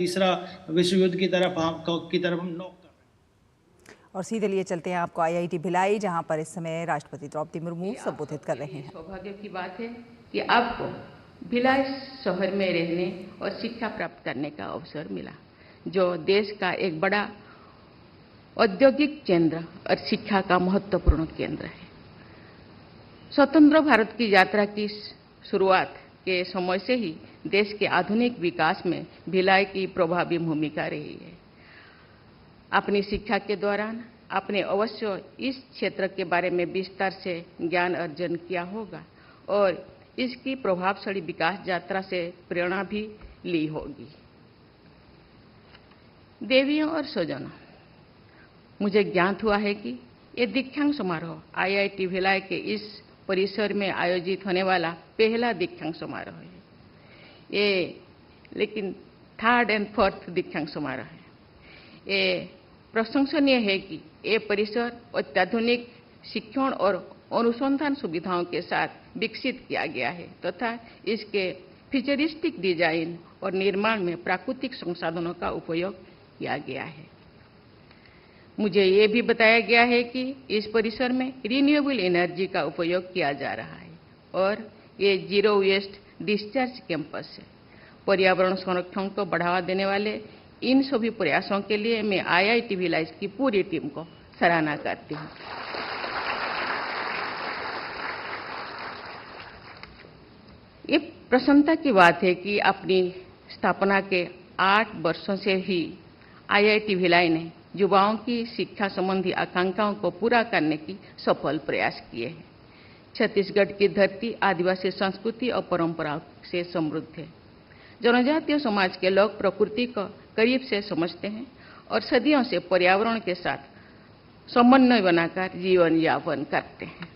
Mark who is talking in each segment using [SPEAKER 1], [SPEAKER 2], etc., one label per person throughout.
[SPEAKER 1] तीसरा विश्व युद्ध की तरफ हम नोक कर रहे हैं।
[SPEAKER 2] और सीधे लिए चलते हैं आपको आईआईटी भिलाई, जहां पर इस समय राष्ट्रपति द्रौपदी मुर्मू संबोधित कर रहे हैं।
[SPEAKER 3] सौभाग्य की बात है कि आपको भिलाई शहर में रहने और शिक्षा प्राप्त करने का अवसर मिला, जो देश का एक बड़ा औद्योगिक केंद्र और शिक्षा का महत्वपूर्ण केंद्र है। स्वतंत्र भारत की यात्रा की शुरुआत के समय से ही देश के आधुनिक विकास में भिलाई की प्रभावी भूमिका रही है। अपनी शिक्षा के दौरान आपने अवश्य इस क्षेत्र के बारे में विस्तार से ज्ञान अर्जन किया होगा और इसकी प्रभावशाली विकास यात्रा से प्रेरणा भी ली होगी। देवियों और स्वजनों, मुझे ज्ञात हुआ है कि ये दीक्षांत समारोह आईआईटी भिलाई के इस परिसर में आयोजित होने वाला पहला दीक्षांत समारोह है। ये लेकिन थर्ड एंड फोर्थ दीक्षांत समारोह है। ये प्रशंसनीय है कि ये परिसर अत्याधुनिक शिक्षण और अनुसंधान सुविधाओं के साथ विकसित किया गया है तथा इसके फ्यूचरिस्टिक डिजाइन और निर्माण में प्राकृतिक संसाधनों का उपयोग किया गया है। मुझे ये भी बताया गया है कि इस परिसर में रिन्यूएबल एनर्जी का उपयोग किया जा रहा है और ये जीरो वेस्ट डिस्चार्ज कैंपस है। पर्यावरण संरक्षण को बढ़ावा देने वाले इन सभी प्रयासों के लिए मैं आईआईटी भिलाई की पूरी टीम को सराहना करती हूँ। ये प्रसन्नता की बात है कि अपनी स्थापना के 8 वर्षों से ही आईआईटी भिलाई ने युवाओं की शिक्षा संबंधी आकांक्षाओं को पूरा करने की सफल प्रयास किए हैं। छत्तीसगढ़ की धरती आदिवासी संस्कृति और परंपराओं से समृद्ध है। जनजातीय समाज के लोग प्रकृति को करीब से समझते हैं और सदियों से पर्यावरण के साथ समन्वय बनाकर जीवन यापन करते हैं।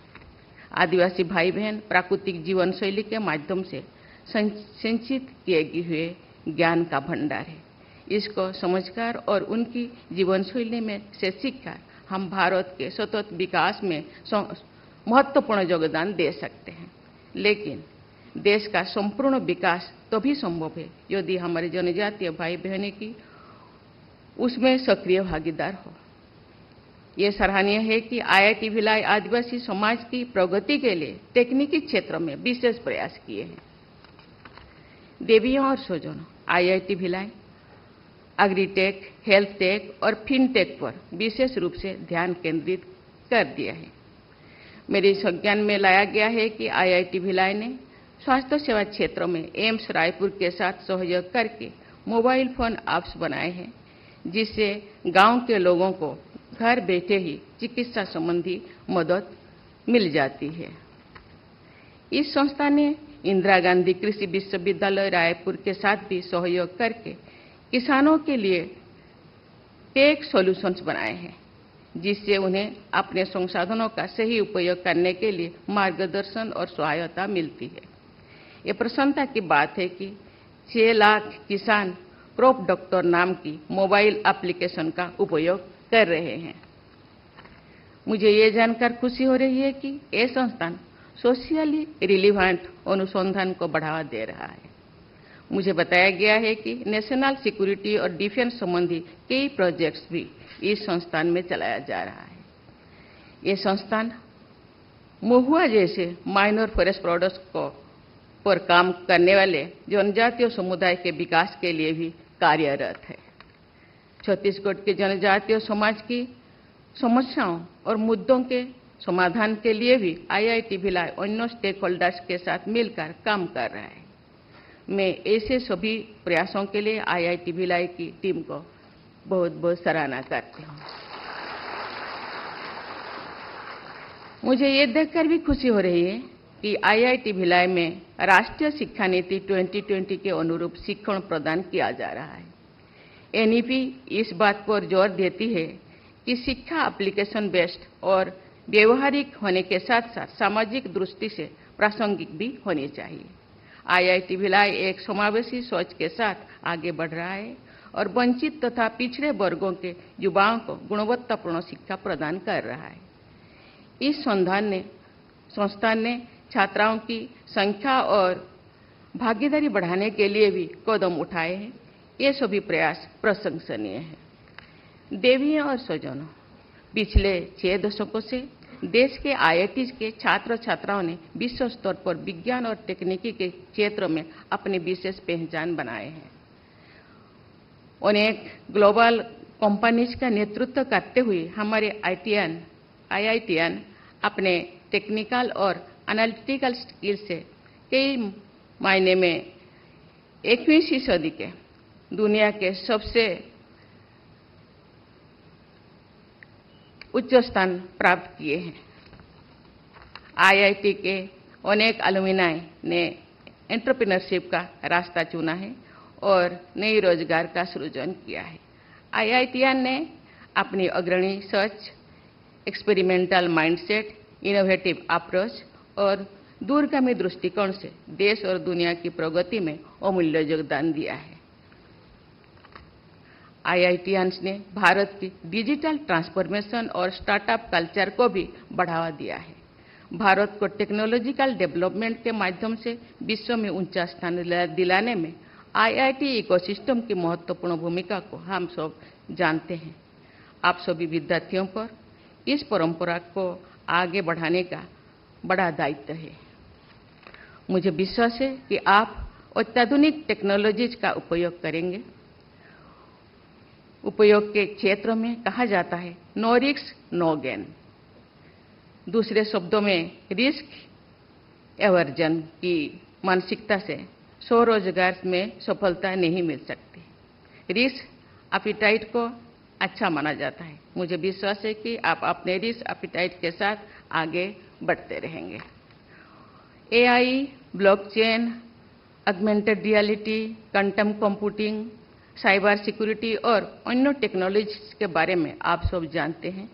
[SPEAKER 3] आदिवासी भाई बहन प्राकृतिक जीवन शैली के माध्यम से संचित किए हुए ज्ञान का भंडार है। इसको समझकर और उनकी जीवन शैली में से सीखकर हम भारत के सतत विकास में महत्वपूर्ण योगदान दे सकते हैं। लेकिन देश का संपूर्ण विकास तभी संभव है यदि हमारे जनजातीय भाई बहनों की उसमें सक्रिय भागीदार हो। ये सराहनीय है कि आईआईटी भिलाई आदिवासी समाज की प्रगति के लिए तकनीकी क्षेत्र में विशेष प्रयास किए हैं। देवियों और स्वजनों, IIT Bhilai agritech, health tech और फिनटेक पर विशेष रूप से ध्यान केंद्रित कर दिया है। मेरे संज्ञान में लाया गया है कि आईआईटी भिलाई ने स्वास्थ्य सेवा क्षेत्र में एम्स रायपुर के साथ सहयोग करके मोबाइल फोन ऐप्स बनाए हैं, जिससे गांव के लोगों को घर बैठे ही चिकित्सा संबंधी मदद मिल जाती है। इस संस्था ने इंदिरा गांधी कृषि विश्वविद्यालय रायपुर के साथ भी सहयोग करके किसानों के लिए टेक सॉल्यूशंस बनाए हैं, जिससे उन्हें अपने संसाधनों का सही उपयोग करने के लिए मार्गदर्शन और सहायता मिलती है। ये प्रसन्नता की बात है कि 6 लाख किसान क्रॉप डॉक्टर नाम की मोबाइल एप्लीकेशन का उपयोग कर रहे हैं। मुझे ये जानकर खुशी हो रही है कि ये संस्थान सोशली रिलीवेंट अनुसंधान को बढ़ावा दे रहा है। मुझे बताया गया है कि नेशनल सिक्योरिटी और डिफेंस संबंधी कई प्रोजेक्ट्स भी इस संस्थान में चलाया जा रहा है। ये संस्थान महुआ जैसे माइनर फॉरेस्ट प्रोडक्ट्स को पर काम करने वाले जनजातीय समुदाय के विकास के लिए भी कार्यरत है। छत्तीसगढ़ के जनजातीय समाज की समस्याओं और मुद्दों के समाधान के लिए भी आईआईटी भिलाई अन्य स्टेक होल्डर्स के साथ मिलकर काम कर रहा है। मैं ऐसे सभी प्रयासों के लिए आईआईटी भिलाई की टीम को बहुत बहुत सराहना करती हूँ। मुझे ये देखकर भी खुशी हो रही है कि आईआईटी भिलाई में राष्ट्रीय शिक्षा नीति 2020 के अनुरूप शिक्षण प्रदान किया जा रहा है। एनईपी इस बात पर जोर देती है कि शिक्षा एप्लीकेशन बेस्ड और व्यवहारिक होने के साथ साथ सामाजिक दृष्टि से प्रासंगिक भी होनी चाहिए। आईआईटी भिलाई एक समावेशी सोच के साथ आगे बढ़ रहा है और वंचित तथा पिछड़े वर्गों के युवाओं को गुणवत्तापूर्ण शिक्षा प्रदान कर रहा है। इस संस्थान ने छात्राओं की संख्या और भागीदारी बढ़ाने के लिए भी कदम उठाए हैं। ये सभी प्रयास प्रशंसनीय है। देवियों और स्वजनों, पिछले 6 दशकों से देश के आईआईटी के छात्र छात्राओं ने विश्व स्तर पर विज्ञान और तकनीकी के क्षेत्रों में अपनी विशेष पहचान बनाए हैं। अनेक ग्लोबल कंपनीज का नेतृत्व करते हुए हमारे आईआईटीएन अपने टेक्निकल और एनालिटिकल स्किल से कई मायने में 21वीं सदी के दुनिया के सबसे उच्च स्थान प्राप्त किए हैं। आईआईटी के अनेक अलुमिनाई ने एंटरप्रेन्योरशिप का रास्ता चुना है और नई रोजगार का सृजन किया है। आईआईटीएन ने अपनी अग्रणी सोच, एक्सपेरिमेंटल माइंडसेट, इनोवेटिव अप्रोच और दूरगामी दृष्टिकोण से देश और दुनिया की प्रगति में अमूल्य योगदान दिया है। आईआईटीएन्स ने भारत की डिजिटल ट्रांसफॉर्मेशन और स्टार्टअप कल्चर को भी बढ़ावा दिया है। भारत को टेक्नोलॉजिकल डेवलपमेंट के माध्यम से विश्व में ऊंचा स्थान दिलाने में आईआईटी इकोसिस्टम की महत्वपूर्ण भूमिका को हम सब जानते हैं। आप सभी विद्यार्थियों पर इस परंपरा को आगे बढ़ाने का बड़ा दायित्व है। मुझे विश्वास है कि आप अत्याधुनिक टेक्नोलॉजीज का उपयोग करेंगे। उपयोग के क्षेत्र में कहा जाता है नो रिस्क नो गेन। दूसरे शब्दों में रिस्क एवर्जन की मानसिकता से स्वरोजगार में सफलता नहीं मिल सकती। रिस्क एपेटाइट को अच्छा माना जाता है। मुझे विश्वास है कि आप अपने रिस्क एपेटाइट के साथ आगे बढ़ते रहेंगे। AI, blockchain, augmented reality, quantum computing, cyber security और अन्य टेक्नोलॉजीज के बारे में आप सब जानते हैं।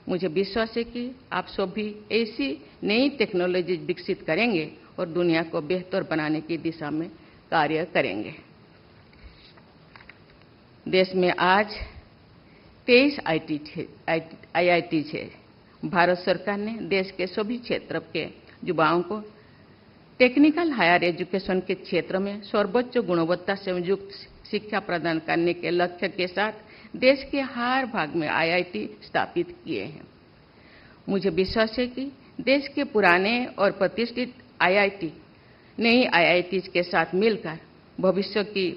[SPEAKER 3] मुझे विश्वास है कि आप सब भी ऐसी नई टेक्नोलॉजी विकसित करेंगे और दुनिया को बेहतर बनाने की दिशा में कार्य करेंगे। देश में आज 23 आईआईटी है। भारत सरकार ने देश के सभी क्षेत्र के युवाओं को टेक्निकल हायर एजुकेशन के क्षेत्र में सर्वोच्च गुणवत्ता से युक्त शिक्षा प्रदान करने के लक्ष्य के साथ देश के हर भाग में आईआईटी स्थापित किए हैं। मुझे विश्वास है कि देश के पुराने और प्रतिष्ठित आईआईटी नई आईआईटी के साथ मिलकर भविष्य की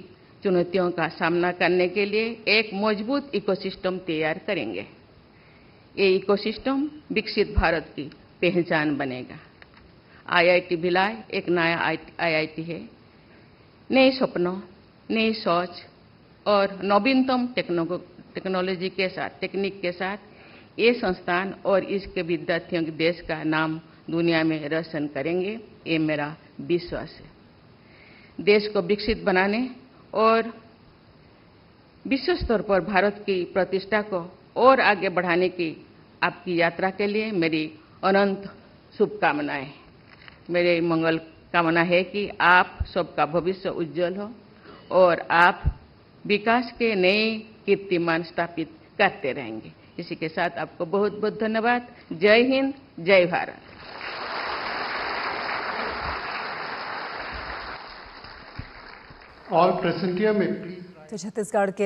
[SPEAKER 3] चुनौतियों का सामना करने के लिए एक मजबूत इकोसिस्टम तैयार करेंगे। ये इकोसिस्टम विकसित भारत की पहचान बनेगा। आईआईटी भिलाई एक नया आईआईटी है। नए सपनों, नई सोच और नवीनतम टेक्नोलॉजी के साथ, तकनीक के साथ ये संस्थान और इसके विद्यार्थियों के देश का नाम दुनिया में रोशन करेंगे, ये मेरा विश्वास है। देश को विकसित बनाने और विश्व स्तर पर भारत की प्रतिष्ठा को और आगे बढ़ाने की आपकी यात्रा के लिए मेरी अनंत शुभकामनाएं। मेरी मंगल कामना है कि आप सबका भविष्य उज्जवल हो और आप विकास के नए कीर्तिमान स्थापित करते रहेंगे। इसी के साथ आपको बहुत बहुत धन्यवाद। जय हिंद, जय Bharat.
[SPEAKER 4] All present here may please.
[SPEAKER 2] तो छत्तीसगढ़ के